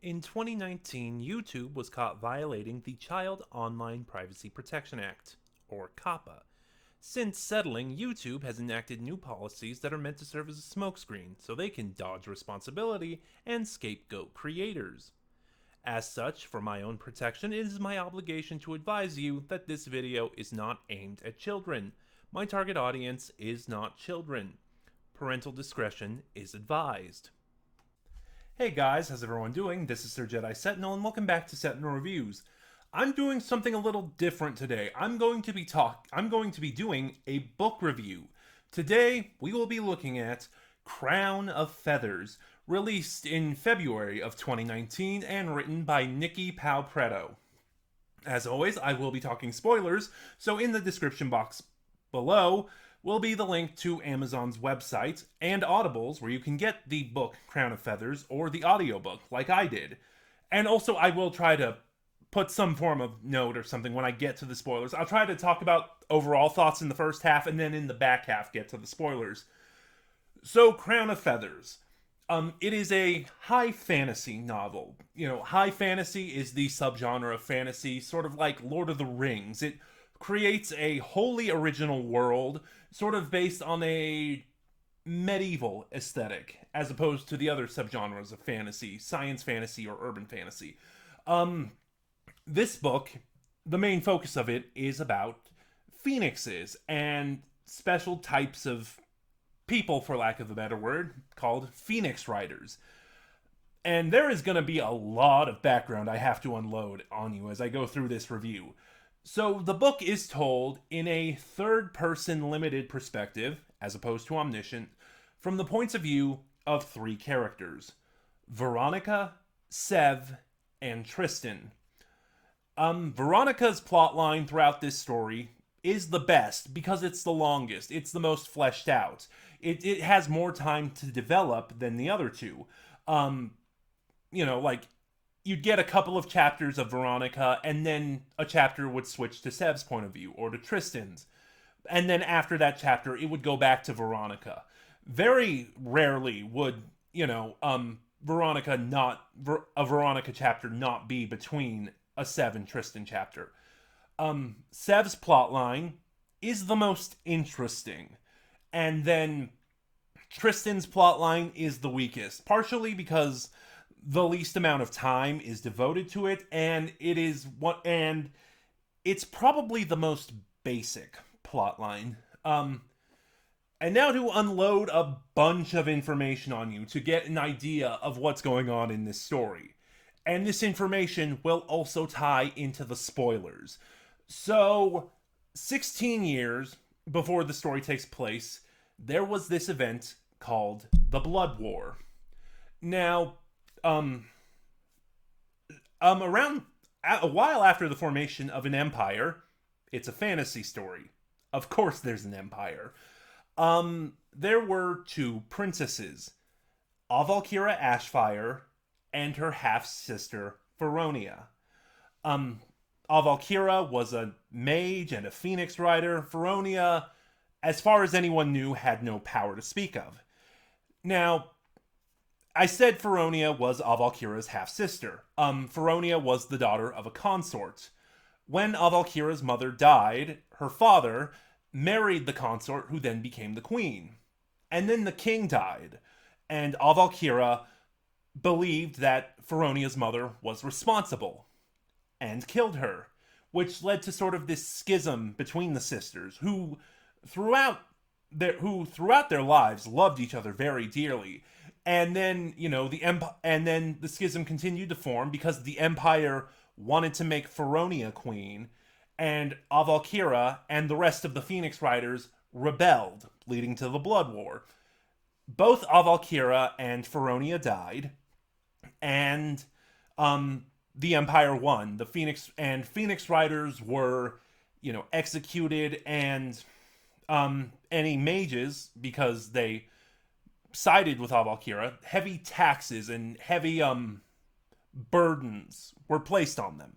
In 2019, YouTube was caught violating the Child Online Privacy Protection Act, or COPPA. Since settling, YouTube has enacted new policies that are meant to serve as a smokescreen so they can dodge responsibility and scapegoat creators. As such, for my own protection, it is my obligation to advise you that this video is not aimed at children. My target audience is not children. Parental discretion is advised. Hey guys, how's everyone doing? This is Sir Jedi Sentinel, and welcome back to Sentinel Reviews. I'm doing something a little different today. I'm going to be doing a book review. Today, we will be looking at Crown of Feathers, released in February of 2019 and written by Nikki Pau-Preto. As always, I will be talking spoilers, so in the description box below will be the link to Amazon's website and Audible's, where you can get the book Crown of Feathers or the audiobook like I did. And also, I will try to put some form of note or something when I get to the spoilers. I'll try to talk about overall thoughts in the first half and then in the back half get to the spoilers. So, Crown of Feathers. It is a high fantasy novel. High fantasy is the subgenre of fantasy, sort of like Lord of the Rings. It creates a wholly original world, sort of based on a medieval aesthetic, as opposed to the other subgenres of fantasy, science fantasy or urban fantasy. This book, the main focus of it is about phoenixes and special types of people, for lack of a better word, called Phoenix Riders. And there is going to be a lot of background I have to unload on you as I go through this review. So the book is told in a third-person limited perspective, as opposed to omniscient, from the points of view of three characters: Veronica, Sev, and Tristan. Veronica's plotline throughout this story is the best because it's the longest. It's the most fleshed out. It has more time to develop than the other two. Like you'd get a couple of chapters of Veronica, and then a chapter would switch to Sev's point of view or to Tristan's. And then after that chapter, it would go back to Veronica. Very rarely would, Veronica a Veronica chapter not be between a Sev and Tristan chapter. Sev's plotline is the most interesting. And then Tristan's plotline is the weakest, partially because the least amount of time is devoted to it, and it's probably the most basic plotline. And now to unload a bunch of information on you to get an idea of what's going on in this story. And this information will also tie into the spoilers. So, 16 years before the story takes place, there was this event called the Blood War. Now, around a while after the formation of an empire, it's a fantasy story. Of course there's an empire. There were two princesses, Avalkira Ashfire and her half-sister, Feronia. Avalkira was a mage and a phoenix rider. Feronia, as far as anyone knew, had no power to speak of. Now, I said Feronia was Avalkira's half-sister. Feronia was the daughter of a consort. When Avalkira's mother died, her father married the consort, who then became the queen. And then the king died, and Avalkira believed that Feronia's mother was responsible and killed her, which led to sort of this schism between the sisters, who throughout their lives loved each other very dearly. And then, the schism continued to form because the empire wanted to make Feronia queen, and Avalkira and the rest of the Phoenix Riders rebelled, leading to the Blood War. Both Avalkira and Feronia died, and the Empire won. The Phoenix Riders were, executed, and any mages, because they sided with Avalkira, heavy taxes and heavy burdens were placed on them.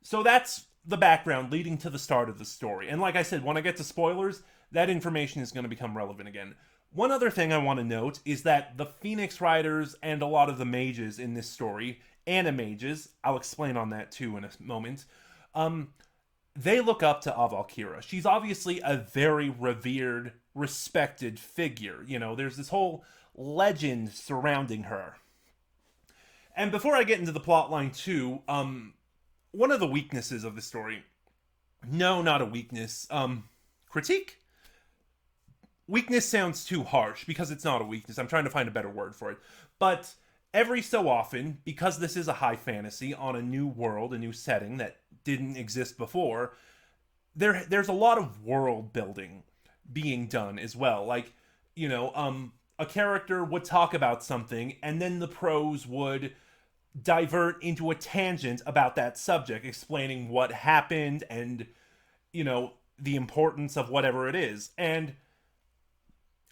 So that's the background leading to the start of the story. And like I said, when I get to spoilers, that information is going to become relevant again. One other thing I want to note is that the Phoenix Riders and a lot of the mages in this story, animages, I'll explain on that too in a moment, um, they look up to Avalkira. She's obviously a very revered, respected figure. You know, there's this whole legend surrounding her. And before I get into the plot line too, one of the weaknesses of the story, no, not a weakness, critique? Weakness sounds too harsh because it's not a weakness. I'm trying to find a better word for it. But every so often, because this is a high fantasy on a new world, a new setting that didn't exist before, there's a lot of world building being done as well. Like, you know, a character would talk about something and then the prose would divert into a tangent about that subject, explaining what happened and, you know, the importance of whatever it is. And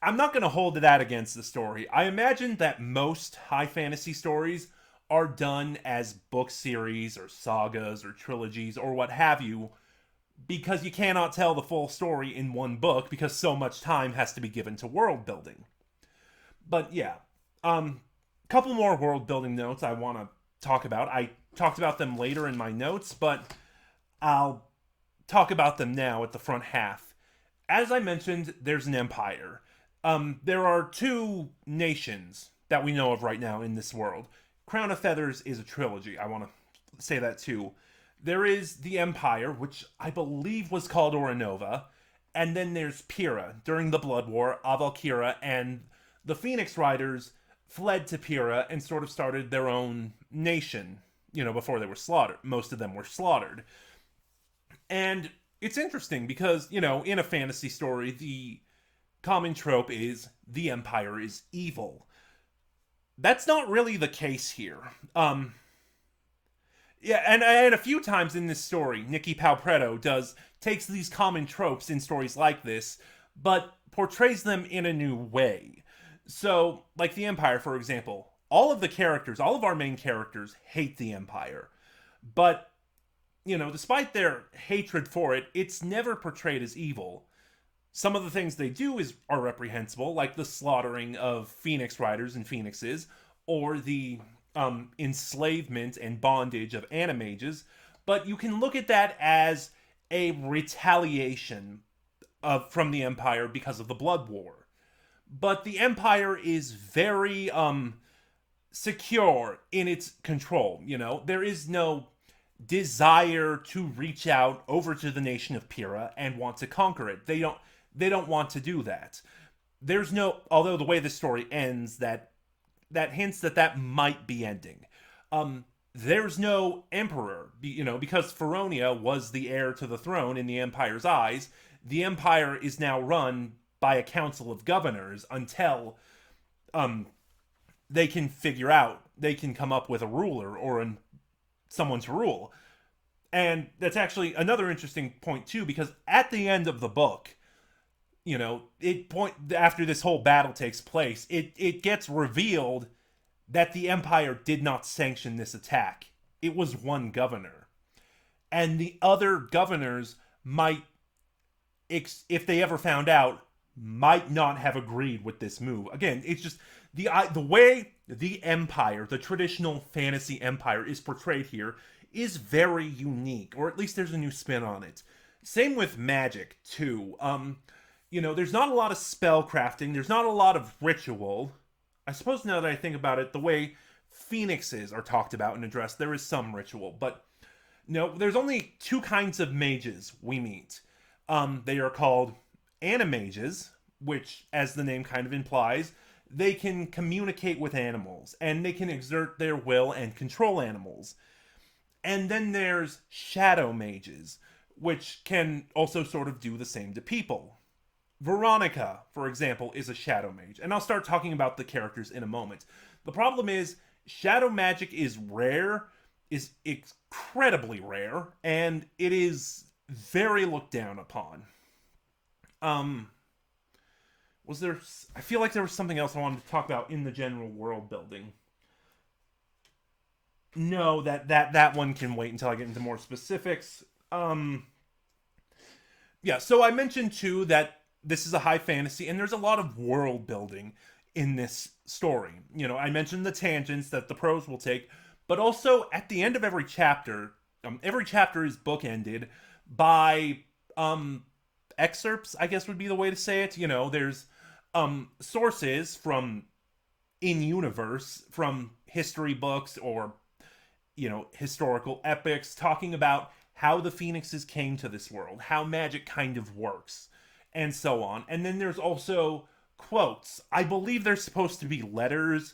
I'm not going to hold that against the story. I imagine that most high fantasy stories are done as book series or sagas or trilogies or what have you, because you cannot tell the full story in one book because so much time has to be given to world building. But yeah, couple more world building notes I want to talk about. I talked about them later in my notes, but I'll talk about them now at the front half. As I mentioned, there's an empire. There are two nations that we know of right now in this world. Crown of Feathers is a trilogy. I want to say that too. There is the Empire, which I believe was called Orinova, and then there's Pyrrha. During the Blood War, Avalkira and the Phoenix Riders fled to Pyrrha and sort of started their own nation, you know, before they were slaughtered. Most of them were slaughtered. And it's interesting because, you know, in a fantasy story, the common trope is the Empire is evil. That's not really the case here. Yeah, and a few times in this story, Nikki Palpretto takes these common tropes in stories like this, but portrays them in a new way. So, like the Empire, for example, all of our main characters hate the Empire. But, you know, despite their hatred for it, it's never portrayed as evil. Some of the things they do are reprehensible, like the slaughtering of Phoenix Riders and Phoenixes, or the enslavement and bondage of animages, but you can look at that as a retaliation from the Empire because of the Blood War. But the Empire is very secure in its control. You know, there is no desire to reach out over to the nation of Pyrrha and want to conquer it. They don't want to do that. There's no, although the way the story ends, that hints that might be ending. There's no emperor, you know, because Feronia was the heir to the throne in the Empire's eyes. The Empire is now run by a council of governors until they can come up with a ruler or someone to rule. And that's actually another interesting point too, because at the end of the book, you know, after this whole battle takes place, it gets revealed that the Empire did not sanction this attack. It was one governor. And the other governors might, if they ever found out, might not have agreed with this move. Again, it's just the way the Empire, the traditional fantasy Empire, is portrayed here is very unique, or at least there's a new spin on it. Same with magic, too. You know, there's not a lot of spell crafting. There's not a lot of ritual. I suppose now that I think about it, the way phoenixes are talked about and addressed, there is some ritual. But no, there's only two kinds of mages we meet. They are called animages, which, as the name kind of implies, they can communicate with animals, and they can exert their will and control animals. And then there's shadow mages, which can also sort of do the same to people. Veronica, for example, is a shadow mage, and I'll start talking about the characters in a moment. The problem is, shadow magic is rare, is incredibly rare, and it is very looked down upon. I feel like there was something else I wanted to talk about in the general world building. No, that one can wait until I get into more specifics. Yeah, so I mentioned too that this is a high fantasy, and there's a lot of world building in this story. I mentioned the tangents that the prose will take, but also at the end of every chapter is bookended by excerpts, I guess would be the way to say it. There's sources from in universe, from history books or historical epics, talking about how the phoenixes came to this world, how magic kind of works, and so on. And then there's also quotes. I believe they're supposed to be letters.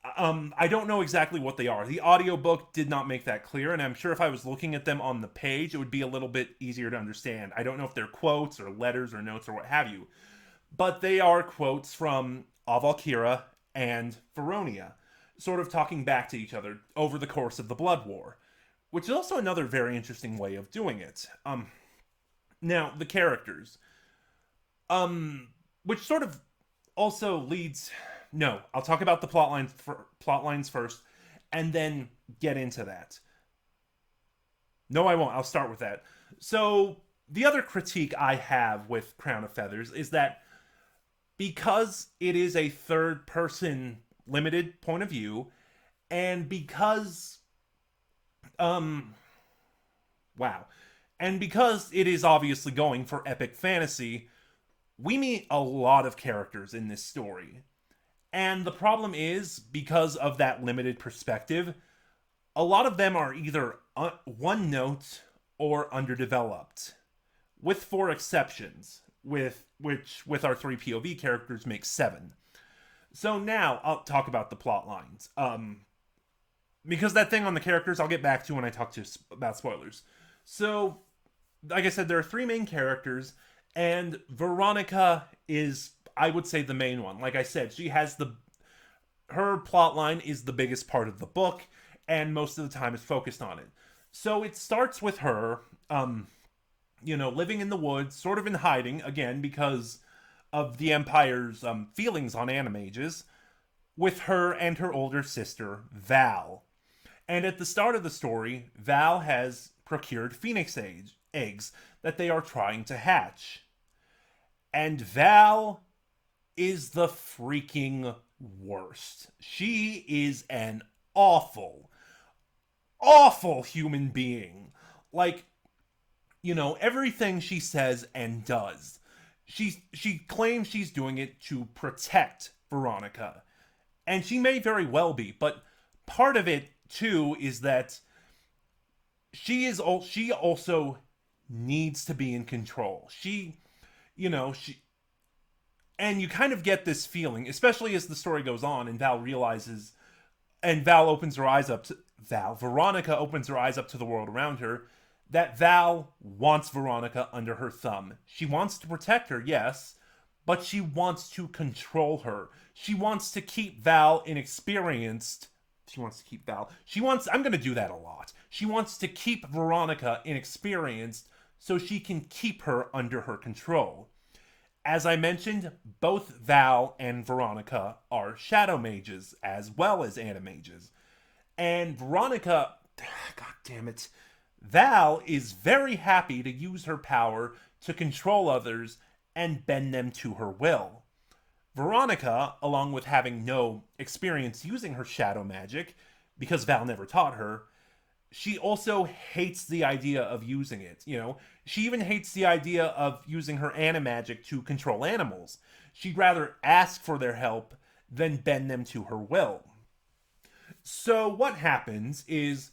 I don't know exactly what they are. The audiobook did not make that clear, and I'm sure if I was looking at them on the page, it would be a little bit easier to understand. I don't know if they're quotes or letters or notes or what have you. But they are quotes from Avalkira and Veronia, sort of talking back to each other over the course of the Blood War, which is also another very interesting way of doing it. Now, the characters. Which sort of also leads... No, I'll talk about the plot lines first, and then get into that. No, I won't. I'll start with that. So, the other critique I have with Crown of Feathers is that because it is a third-person limited point of view, and because... Wow. And because it is obviously going for epic fantasy, we meet a lot of characters in this story. And the problem is, because of that limited perspective, a lot of them are either one note or underdeveloped, with 4 exceptions, which with our 3 POV characters makes 7. So now I'll talk about the plot lines. Because that thing on the characters I'll get back to when I talk about spoilers. So, like I said, there are 3 main characters, and Veronica is, I would say, the main one. Like I said, she has her plot line is the biggest part of the book, and most of the time is focused on it. So it starts with her, living in the woods, sort of in hiding, again, because of the Empire's feelings on animages, with her and her older sister, Val. And at the start of the story, Val has procured phoenix eggs that they are trying to hatch. And Val is the freaking worst. She is an awful, awful human being. Like, everything she says and does, she claims she's doing it to protect Veronica. And she may very well be, but part of it, too, is that she also needs to be in control. And you kind of get this feeling, especially as the story goes on and Veronica opens her eyes up to the world around her, that Val wants Veronica under her thumb. She wants to protect her, yes, but she wants to control her. She wants to keep Val inexperienced. I'm going to do that a lot. She wants to keep Veronica inexperienced so she can keep her under her control. As I mentioned, both Val and Veronica are shadow mages as well as animages. And Veronica, god damn it, Val is very happy to use her power to control others and bend them to her will. Veronica, along with having no experience using her shadow magic, because Val never taught her, she also hates the idea of using it. She even hates the idea of using her animagic to control animals. She'd rather ask for their help than bend them to her will. So what happens is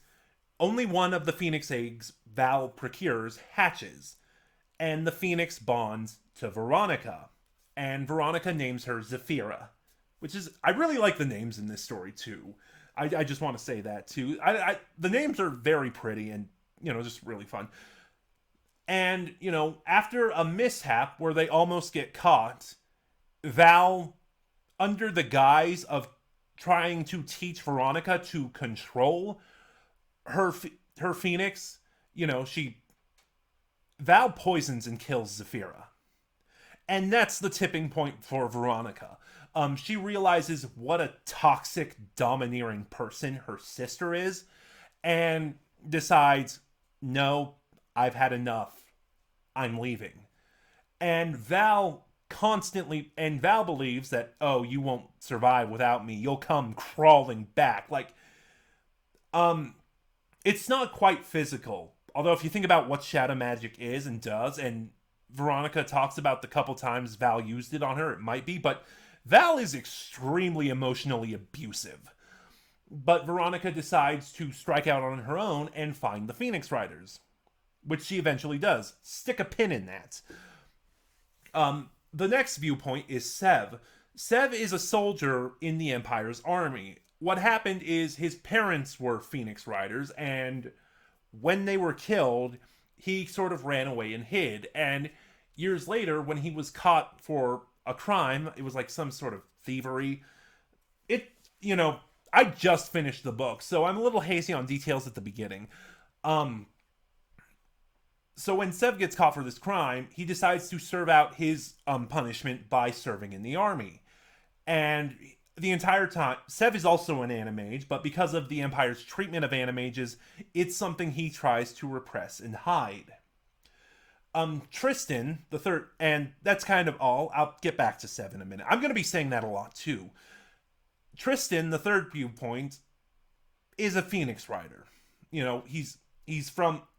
only one of the phoenix eggs Val procures hatches, and the phoenix bonds to Veronica. And Veronica names her Zephyra, which is... I really like the names in this story, too. I just want to say that, too. The names are very pretty and, just really fun. And, after a mishap where they almost get caught, Val, under the guise of trying to teach Veronica to control her phoenix, Val poisons and kills Zephyra. And that's the tipping point for Veronica. She realizes what a toxic, domineering person her sister is, and decides, no, I've had enough. I'm leaving. And Val believes that, oh, you won't survive without me. You'll come crawling back. Like, it's not quite physical. Although if you think about what shadow magic is and does, and Veronica talks about the couple times Val used it on her, it might be, but Val is extremely emotionally abusive. But Veronica decides to strike out on her own and find the Phoenix Riders, which she eventually does. Stick a pin in that. The next viewpoint is Sev. Sev is a soldier in the Empire's army. What happened is his parents were Phoenix Riders, and when they were killed, he sort of ran away and hid. And years later, when he was caught for a crime, it was like some sort of thievery. I just finished the book, so I'm a little hazy on details at the beginning. So when Sev gets caught for this crime, he decides to serve out his punishment by serving in the army. And the entire time, Sev is also an animage, but because of the Empire's treatment of animages, it's something he tries to repress and hide. Tristan, the third, and that's kind of all. I'll get back to Sev in a minute. I'm going to be saying that a lot too. Tristan, the third viewpoint, is a Phoenix Rider.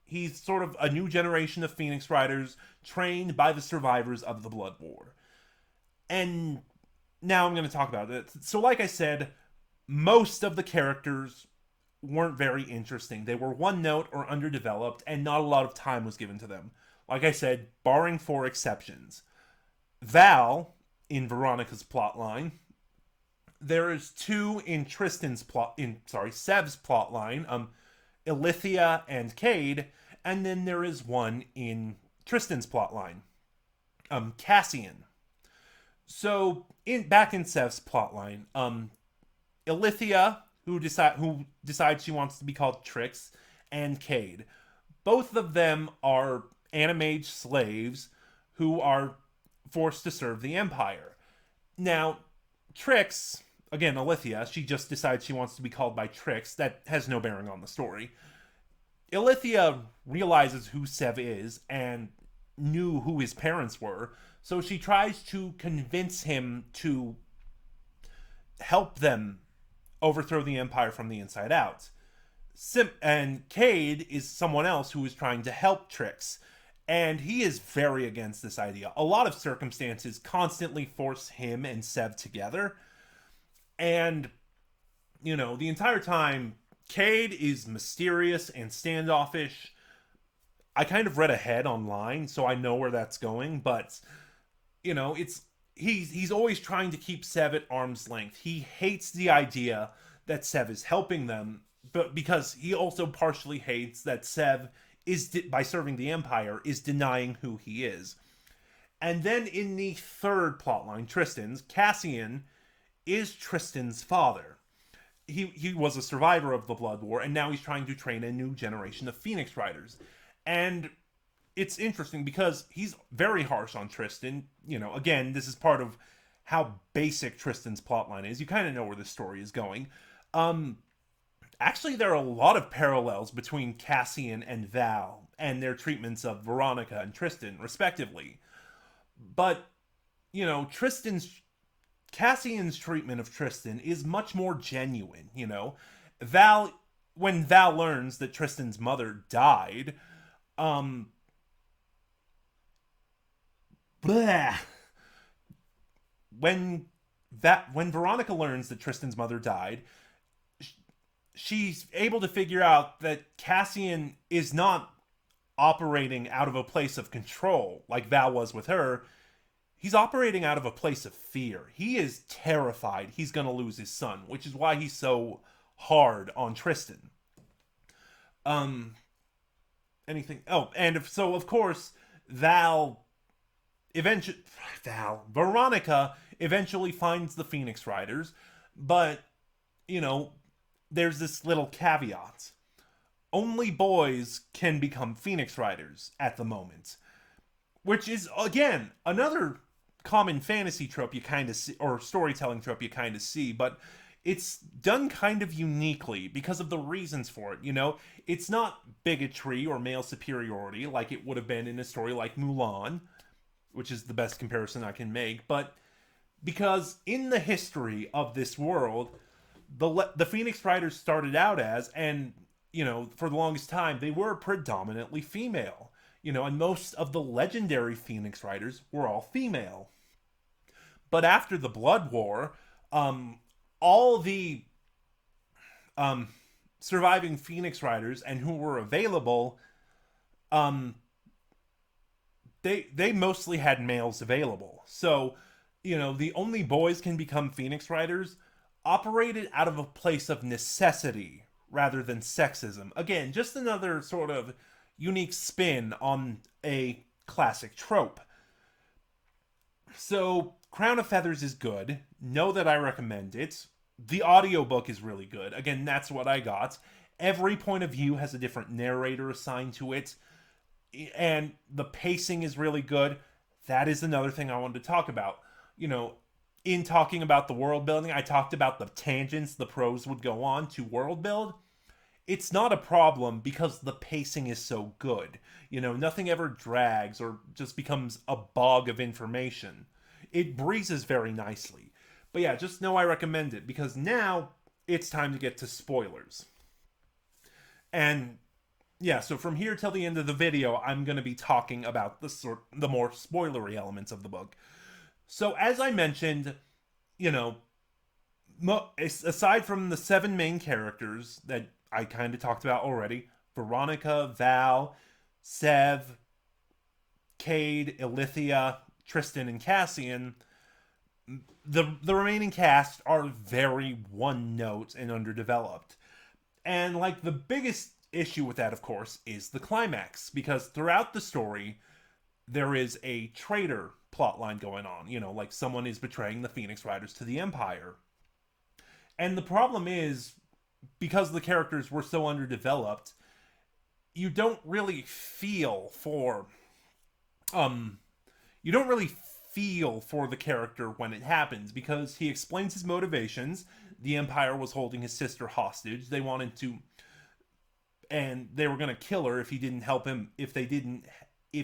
He's sort of a new generation of Phoenix Riders trained by the survivors of the Blood War. And now I'm going to talk about it. So like I said, most of the characters weren't very interesting. They were one note or underdeveloped, and not a lot of time was given to them. Like I said, barring 4 exceptions. Val, in Veronica's plotline. There is 2 in Sev's plotline. Ilithia and Cade, and then there is 1 in Tristan's plotline, Cassian. So back in Sev's plotline, Ilithia, who decides she wants to be called Trix, and Cade, both of them are animage slaves who are forced to serve the Empire. Now, Trix, again, Ilithia, she just decides she wants to be called by Trix. That has no bearing on the story. Ilithia realizes who Sev is and knew who his parents were, so she tries to convince him to help them overthrow the Empire from the inside out. And Cade is someone else who is trying to help Trix, and he is very against this idea. A lot of circumstances constantly force him and Sev together, and, the entire time, Cade is mysterious and standoffish. I kind of read ahead online, so I know where that's going, but, he's always trying to keep Sev at arm's length. He hates the idea that Sev is helping them, but because he also partially hates that Sev by serving the Empire, is denying who he is. And then in the third plotline, Tristan's, Cassian is Tristan's father. He was a survivor of the Blood War, and now he's trying to train a new generation of Phoenix Riders. And it's interesting because he's very harsh on Tristan. Again, this is part of how basic Tristan's plotline is. You kind of know where the story is going. Actually, there are a lot of parallels between Cassian and Val and their treatments of Veronica and Tristan, respectively. But, Cassian's treatment of Tristan is much more genuine, when Val learns that Tristan's mother died, when Veronica learns that Tristan's mother died, she's able to figure out that Cassian is not operating out of a place of control like Val was with her. He's operating out of a place of fear. He is terrified he's going to lose his son, which is why he's so hard on Tristan. So of course, Veronica eventually finds the Phoenix Riders, but, there's this little caveat. Only boys can become Phoenix Riders at the moment. Which is, again, another common fantasy trope you kind of see, or storytelling trope you kind of see, but it's done kind of uniquely because of the reasons for it, It's not bigotry or male superiority like it would have been in a story like Mulan. which is the best comparison I can make. But because in the history of this world, the Phoenix Riders started out as, and for the longest time, they were predominantly female. And most of the legendary Phoenix Riders were all female. But after the Blood War, all the um, surviving Phoenix Riders and who were available, um, they mostly had males available. So, the only boys can become Phoenix Riders operated out of a place of necessity rather than sexism. Again, just another sort of unique spin on a classic trope. So, Crown of Feathers is good. Know that I recommend it. The audiobook is really good. Again, that's what I got. Every point of view has a different narrator assigned to it, and the pacing is really good. That is another thing I wanted to talk about. In talking about the world building, I talked about the tangents the pros would go on to world build. It's not a problem because the pacing is so good. Nothing ever drags or just becomes a bog of information. It breezes very nicely. But yeah, just know I recommend it because now it's time to get to spoilers. And yeah, so from here till the end of the video, I'm going to be talking about the more spoilery elements of the book. So as I mentioned, aside from the 7 main characters that I kind of talked about already, Veronica, Val, Sev, Cade, Ilithia, Tristan, and Cassian, the remaining cast are very one note and underdeveloped. And the biggest issue with that, of course, is the climax, because throughout the story there is a traitor plotline going on. Someone is betraying the Phoenix Riders to the Empire. And the problem is, because the characters were so underdeveloped, you don't really feel for the character when it happens, because he explains his motivations. The Empire was holding his sister hostage. They wanted to, and they were going to kill her if he didn't help him. If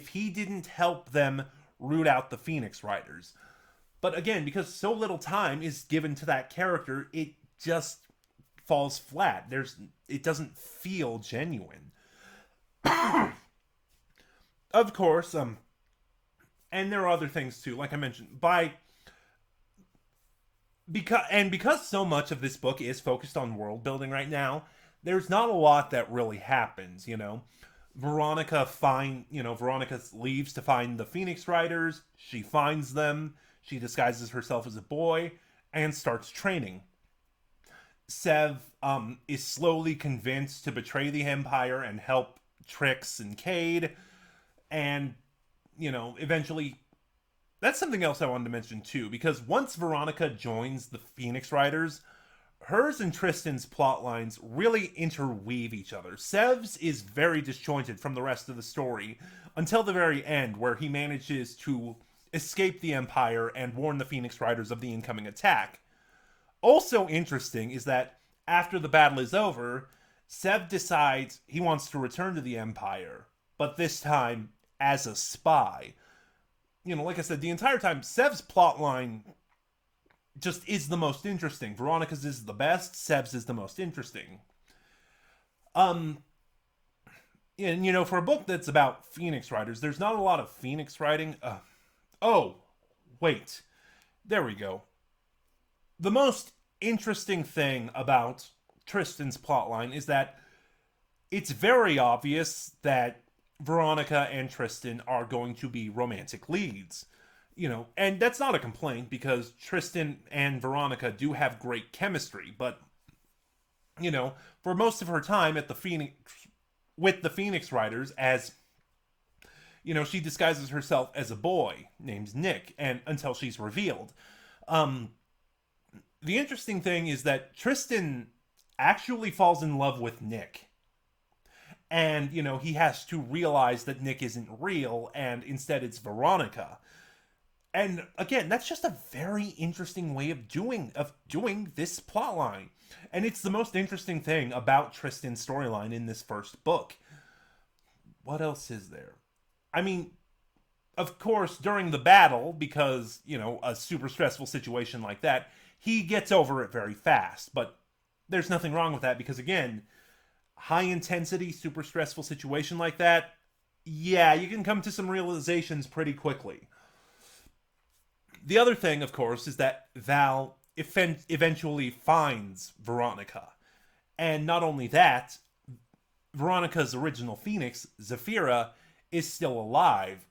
he didn't help them root out the Phoenix Riders. But again, because so little time is given to that character, it just falls flat. It doesn't feel genuine. Of course, and there are other things too, like I mentioned, because so much of this book is focused on world building right now, there's not a lot that really happens. Veronica leaves to find the Phoenix Riders. She finds them. She disguises herself as a boy and starts training. Sev is slowly convinced to betray the Empire and help Trix and Cade. And, eventually... That's something else I wanted to mention too, because once Veronica joins the Phoenix Riders, hers and Tristan's plot lines really interweave each other. Sev's is very disjointed from the rest of the story until the very end, where he manages to escape the Empire and warn the Phoenix Riders of the incoming attack. Also interesting is that after the battle is over, Sev decides he wants to return to the Empire, but this time as a spy. Like I said, the entire time, Sev's plotline just is the most interesting. Veronica's is the best. Sev's is the most interesting. And, for a book that's about Phoenix Riders, there's not a lot of Phoenix riding. Oh, wait. There we go. The most interesting thing about Tristan's plotline is that it's very obvious that Veronica and Tristan are going to be romantic leads. And that's not a complaint, because Tristan and Veronica do have great chemistry, but for most of her time with the Phoenix Riders, as she disguises herself as a boy named Nick, and until she's revealed. The interesting thing is that Tristan actually falls in love with Nick. And, he has to realize that Nick isn't real, and instead it's Veronica. And again, that's just a very interesting way of doing this plotline. And it's the most interesting thing about Tristan's storyline in this first book. What else is there? I mean, of course, during the battle, because, a super stressful situation like that, he gets over it very fast. But there's nothing wrong with that because, again, high intensity, super stressful situation like that, yeah, you can come to some realizations pretty quickly. The other thing, of course, is that Val eventually finds Veronica. And not only that, Veronica's original Phoenix, Zafira, is still alive.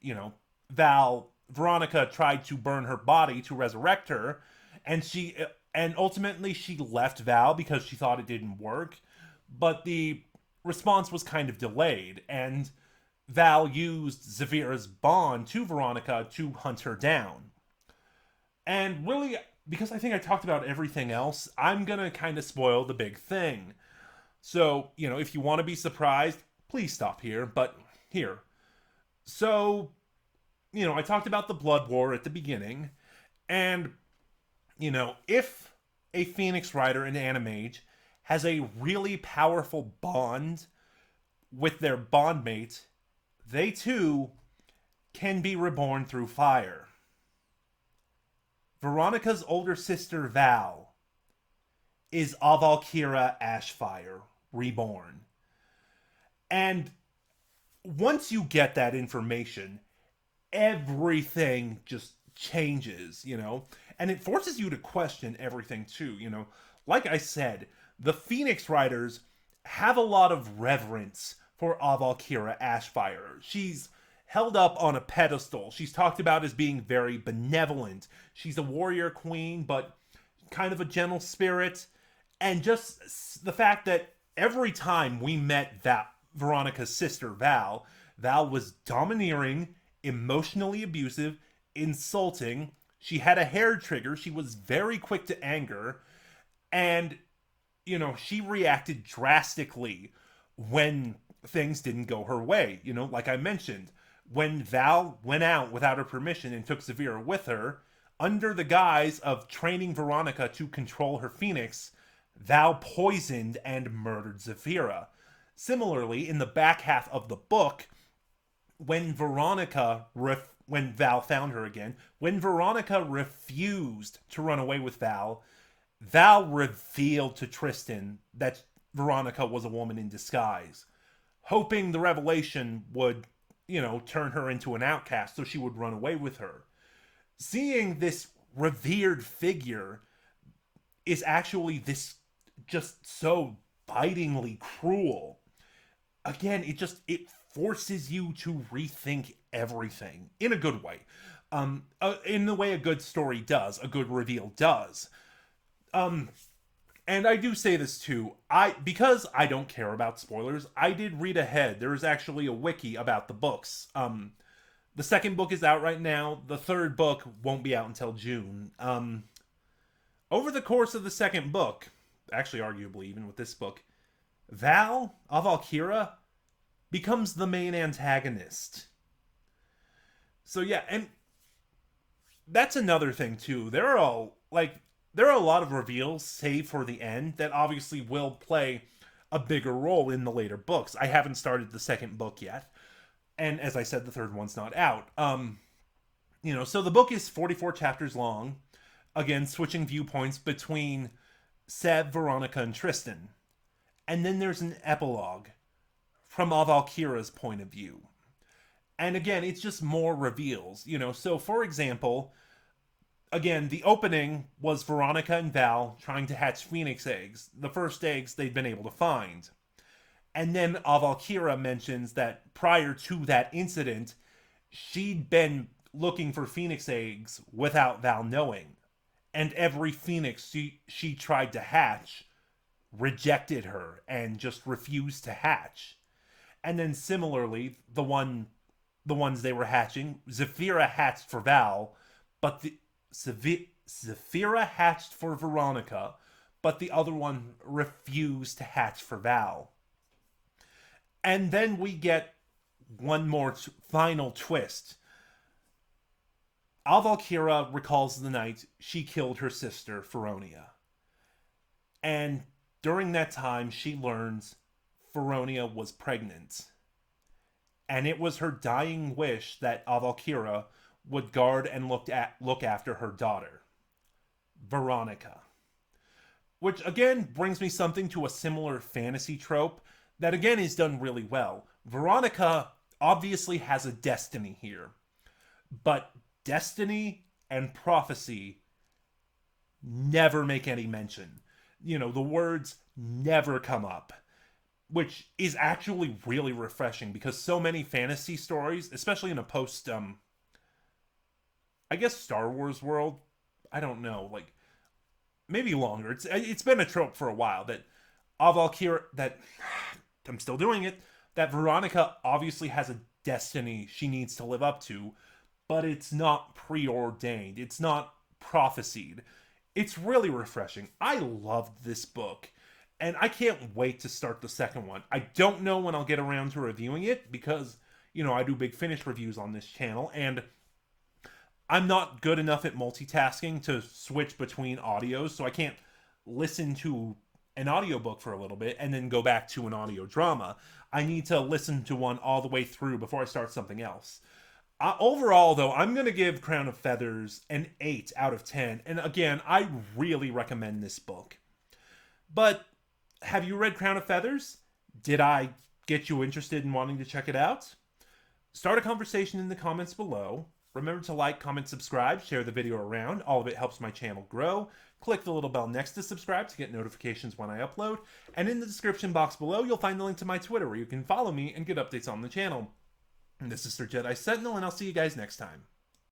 Veronica tried to burn her body to resurrect her, and ultimately she left Val because she thought it didn't work. But the response was kind of delayed, and Val used Zafira's bond to Veronica to hunt her down. And really, because I think I talked about everything else, I'm gonna kind of spoil the big thing. So, if you want to be surprised, please stop here. But here. So, I talked about the Blood War at the beginning. And, if a Phoenix Rider in Animage has a really powerful bond with their bondmate, they too can be reborn through fire. Veronica's older sister, Val, is Avalkira Ashfire, reborn. And once you get that information, everything just changes. And it forces you to question everything too. Like I said, the Phoenix Riders have a lot of reverence for Avalkira Ashfire. She's held up on a pedestal. She's talked about as being very benevolent. She's a warrior queen, but kind of a gentle spirit. And just the fact that every time we met Veronica's sister, Val was domineering, emotionally abusive, insulting. She had a hair trigger. She was very quick to anger. And, she reacted drastically when things didn't go her way. Like I mentioned, when Val went out without her permission and took Zafira with her, under the guise of training Veronica to control her Phoenix, Val poisoned and murdered Zafira. Similarly, in the back half of the book, when when Val found her again, when Veronica refused to run away with Val revealed to Tristan that Veronica was a woman in disguise, hoping the revelation would, turn her into an outcast so she would run away with her. Seeing this revered figure is actually this just so bitingly cruel. Again, it forces you to rethink everything in a good way. In the way a good story does, a good reveal does. And I do say this too. Because I don't care about spoilers, I did read ahead. There is actually a wiki about the books. The second book is out right now. The third book won't be out until June. Over the course of the second book, actually arguably even with this book, Avalkira, becomes the main antagonist. So yeah, and that's another thing too. There are a lot of reveals, save for the end, that obviously will play a bigger role in the later books. I haven't started the second book yet, and as I said, the third one's not out. So the book is 44 chapters long. Again, switching viewpoints between Seb, Veronica, and Tristan. And then there's an epilogue from Avalkira's point of view. And again, it's just more reveals. So for example, again, the opening was Veronica and Val trying to hatch phoenix eggs, the first eggs they'd been able to find. And then Avalkira mentions that prior to that incident, she'd been looking for phoenix eggs without Val knowing. And every phoenix she tried to hatch rejected her and just refused to hatch. And then similarly, the ones they were hatching, Zafira hatched for Val, but Zafira hatched for Veronica, but the other one refused to hatch for Val. And then we get one more final twist. Avalkira recalls the night she killed her sister, Feronia. And during that time, she learns Feronia was pregnant. and it was her dying wish that Avalkira would guard and look after her daughter, Veronica. Which again brings me something to a similar fantasy trope that again is done really well. Veronica obviously has a destiny here, but destiny and prophecy never make any mention. The words never come up, which is actually really refreshing because so many fantasy stories, especially in a post, I guess Star Wars world, I don't know, like maybe longer. It's been a trope for a while that Avalkira, that I'm still doing it, that Veronica obviously has a destiny she needs to live up to, but it's not preordained. It's not prophesied. It's really refreshing. I loved this book, and I can't wait to start the second one. I don't know when I'll get around to reviewing it because, I do Big Finish reviews on this channel, and I'm not good enough at multitasking to switch between audios, so I can't listen to an audiobook for a little bit and then go back to an audio drama. I need to listen to one all the way through before I start something else. Overall, though, I'm going to give Crown of Feathers an 8 out of 10. And again, I really recommend this book. But have you read Crown of Feathers? Did I get you interested in wanting to check it out? Start a conversation in the comments below. Remember to like, comment, subscribe, share the video around. All of it helps my channel grow. Click the little bell next to subscribe to get notifications when I upload. And in the description box below, you'll find the link to my Twitter where you can follow me and get updates on the channel. This is Sir Jedi Sentinel, and I'll see you guys next time.